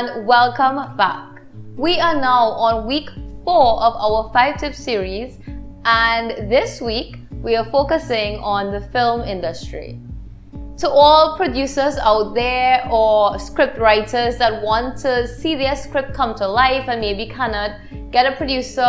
and welcome back. We are now on week 4 of our 5 Tips series, and this week we are focusing on the film industry. To all producers out there or script writers that want to see their script come to life and maybe cannot get a producer,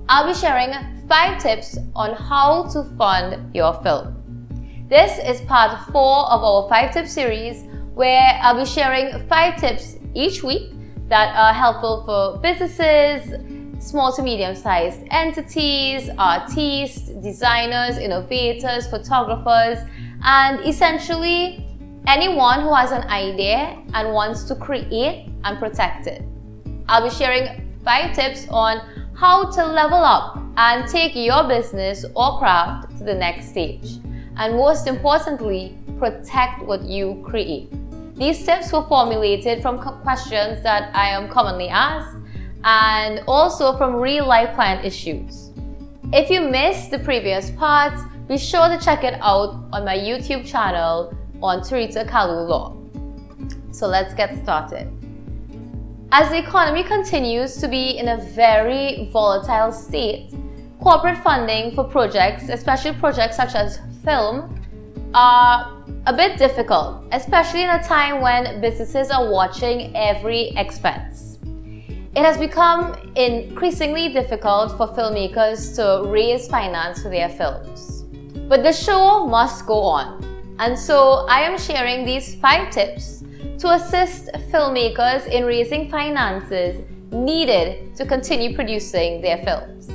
I'll be sharing 5 tips on how to fund your film. This is part 4 of our 5 Tips series, where I'll be sharing 5 tips each week that are helpful for businesses, small to medium-sized entities, artists, designers, innovators, photographers, and essentially anyone who has an idea and wants to create and protect it. I'll be sharing 5 tips on how to level up and take your business or craft to the next stage. And most importantly, protect what you create. These tips were formulated from questions that I am commonly asked and also from real-life client issues. If you missed the previous parts, be sure to check it out on my YouTube channel on Teresa Kalu Law. So let's get started. As the economy continues to be in a very volatile state, corporate funding for projects, especially projects such as film, are a bit difficult, especially in a time when businesses are watching every expense. It has become increasingly difficult for filmmakers to raise finance for their films. But the show must go on, and so I am sharing these 5 tips to assist filmmakers in raising finances needed to continue producing their films.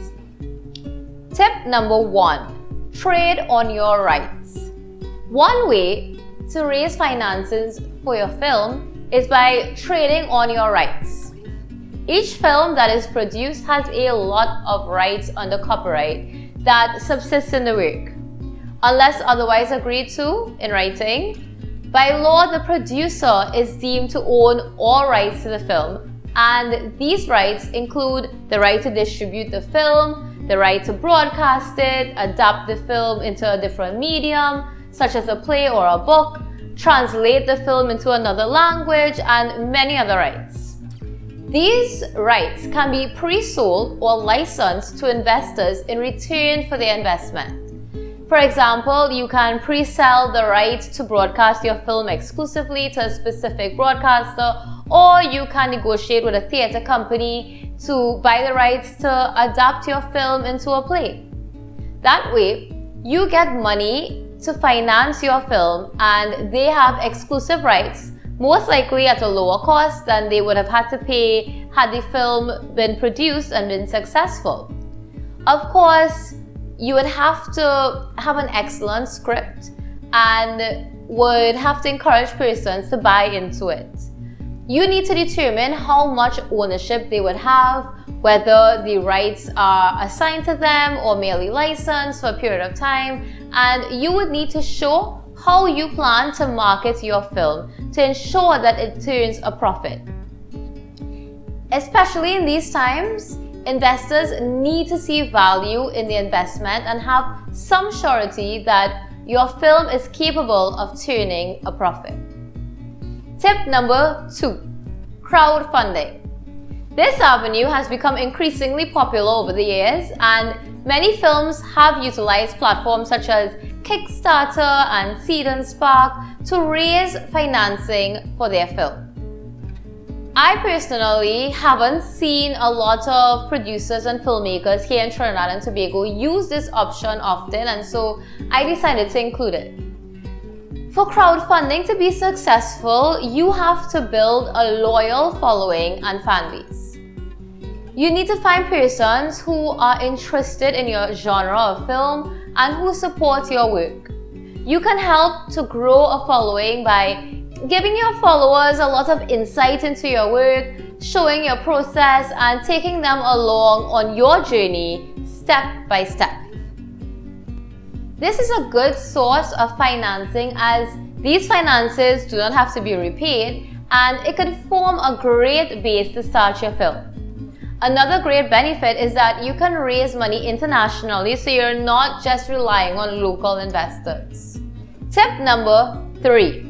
Tip number 1, trade on your rights. One way to raise finances for your film is by trading on your rights. Each film that is produced has a lot of rights under copyright that subsist in the work. Unless otherwise agreed to in writing, by law the producer is deemed to own all rights to the film, and these rights include the right to distribute the film, the right to broadcast it, adapt the film into a different medium, such as a play or a book, translate the film into another language, and many other rights. These rights can be pre-sold or licensed to investors in return for their investment. For example, you can pre-sell the right to broadcast your film exclusively to a specific broadcaster, or you can negotiate with a theater company to buy the rights to adapt your film into a play. That way, you get money to finance your film and they have exclusive rights, most likely at a lower cost than they would have had to pay had the film been produced and been successful. Of course, you would have to have an excellent script and would have to encourage persons to buy into it. You need to determine how much ownership they would have, whether the rights are assigned to them or merely licensed for a period of time, and you would need to show how you plan to market your film to ensure that it turns a profit. Especially in these times, investors need to see value in the investment and have some surety that your film is capable of turning a profit. Tip number 2, crowdfunding. This avenue has become increasingly popular over the years, and many films have utilized platforms such as Kickstarter and Seed and Spark to raise financing for their film. I personally haven't seen a lot of producers and filmmakers here in Trinidad and Tobago use this option often, and so I decided to include it. For crowdfunding to be successful, you have to build a loyal following and fan base. You need to find persons who are interested in your genre of film and who support your work. You can help to grow a following by giving your followers a lot of insight into your work, showing your process, and taking them along on your journey step by step. This is a good source of financing as these finances do not have to be repaid, and it could form a great base to start your film. Another great benefit is that you can raise money internationally, so you're not just relying on local investors. Tip number 3,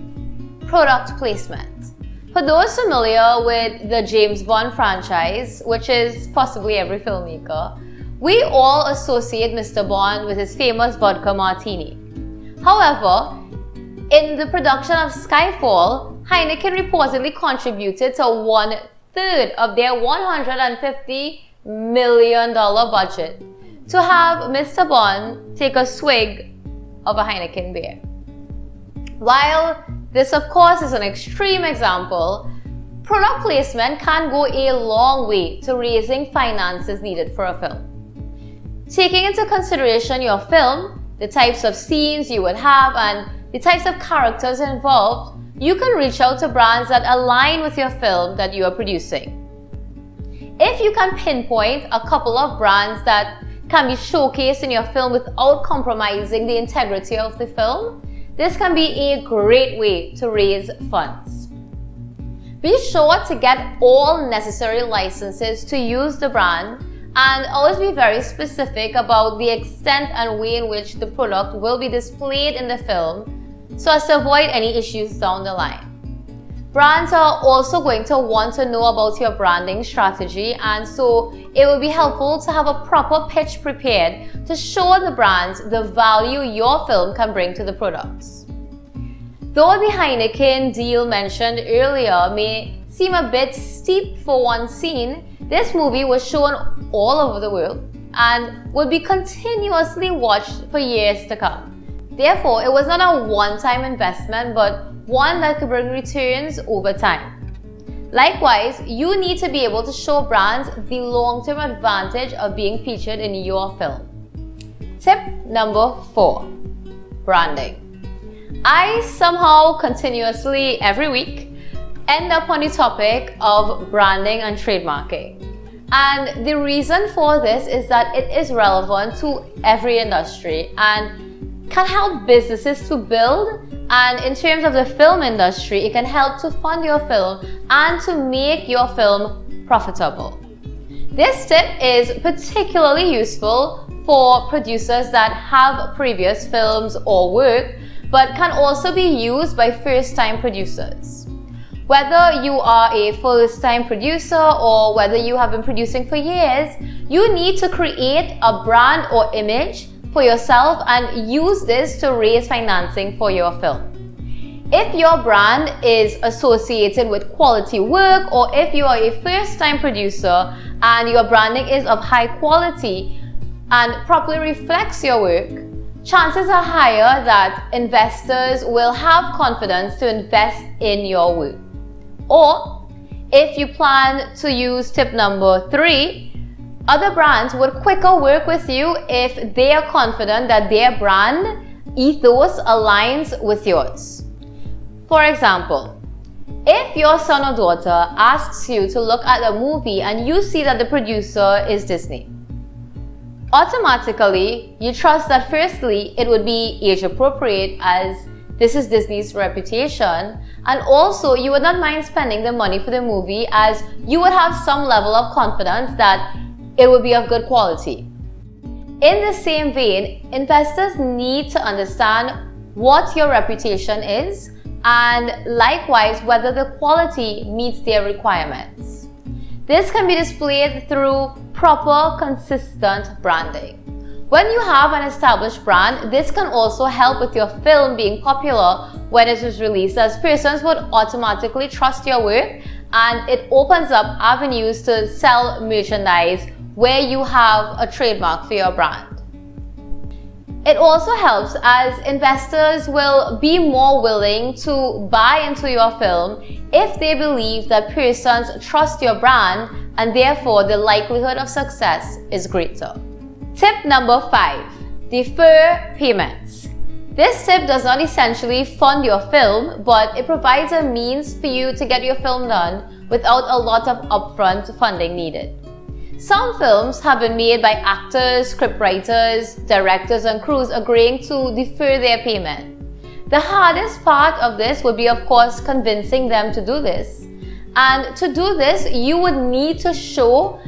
product placement. For those familiar with the James Bond franchise, which is possibly every filmmaker, we all associate Mr. Bond with his famous vodka martini. However, in the production of Skyfall, Heineken reportedly contributed to 1/3 of their $150 million budget to have Mr. Bond take a swig of a Heineken beer. While this of course is an extreme example, product placement can go a long way to raising finances needed for a film. Taking into consideration your film, the types of scenes you would have, and the types of characters involved, you can reach out to brands that align with your film that you are producing. If you can pinpoint a couple of brands that can be showcased in your film without compromising the integrity of the film, this can be a great way to raise funds. Be sure to get all necessary licenses to use the brand, and always be very specific about the extent and way in which the product will be displayed in the film so as to avoid any issues down the line. Brands are also going to want to know about your branding strategy, and so it will be helpful to have a proper pitch prepared to show the brands the value your film can bring to the products. Though the Heineken deal mentioned earlier may seem a bit steep for one scene, this movie was shown all over the world and would be continuously watched for years to come. Therefore, it was not a one-time investment, but one that could bring returns over time. Likewise, you need to be able to show brands the long-term advantage of being featured in your film. Tip number 4, branding. I somehow continuously, every week, end up on the topic of branding and trademarking. And the reason for this is that it is relevant to every industry and can help businesses to build, and in terms of the film industry, it can help to fund your film and to make your film profitable. This tip is particularly useful for producers that have previous films or work, but can also be used by first-time producers. Whether you are a first-time producer or whether you have been producing for years, you need to create a brand or image for yourself and use this to raise financing for your film. If your brand is associated with quality work, or if you are a first-time producer and your branding is of high quality and properly reflects your work, chances are higher that investors will have confidence to invest in your work. Or, if you plan to use tip number 3, other brands would quicker work with you if they are confident that their brand ethos aligns with yours. For example, if your son or daughter asks you to look at a movie and you see that the producer is Disney, automatically you trust that firstly it would be age appropriate, as this is Disney's reputation, and also you would not mind spending the money for the movie as you would have some level of confidence that it would be of good quality. In the same vein, investors need to understand what your reputation is and likewise whether the quality meets their requirements. This can be displayed through proper, consistent branding. When you have an established brand, this can also help with your film being popular when it is released, as persons would automatically trust your work, and it opens up avenues to sell merchandise where you have a trademark for your brand. It also helps as investors will be more willing to buy into your film if they believe that persons trust your brand, and therefore the likelihood of success is greater. Tip number 5, defer payments. This tip does not essentially fund your film, but it provides a means for you to get your film done without a lot of upfront funding needed. Some films have been made by actors, scriptwriters, directors, and crews agreeing to defer their payment. The hardest part of this would be, of course, convincing them to do this. And to do this, you would need to show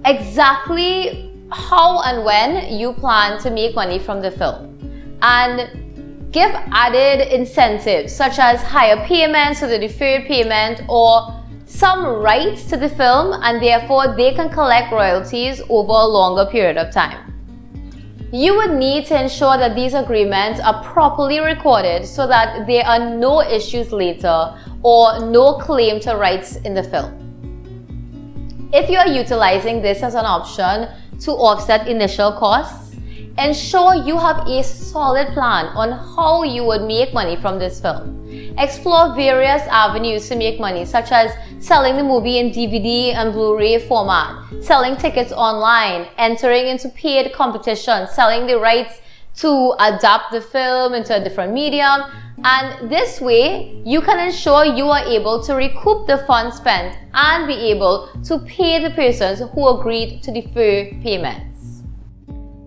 exactly how and when you plan to make money from the film, and give added incentives such as higher payments to the deferred payment or some rights to the film, and therefore they can collect royalties over a longer period of time. You would need to ensure that these agreements are properly recorded so that there are no issues later or no claim to rights in the film. If you are utilizing this as an option to offset initial costs, ensure you have a solid plan on how you would make money from this film. Explore various avenues to make money, such as selling the movie in DVD and Blu-ray format, selling tickets online, entering into paid competitions, selling the rights to adapt the film into a different medium, and this way you can ensure you are able to recoup the funds spent and be able to pay the persons who agreed to defer payments.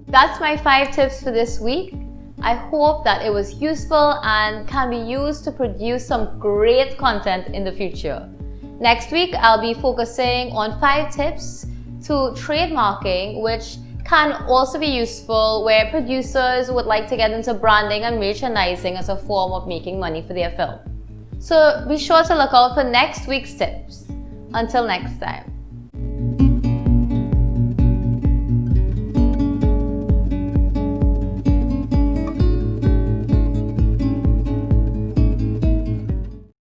That's my 5 tips for this week. I hope that it was useful and can be used to produce some great content in the future. Next week, I'll be focusing on 5 tips to trademarking, which can also be useful where producers would like to get into branding and merchandising as a form of making money for their film. So be sure to look out for next week's tips. Until next time.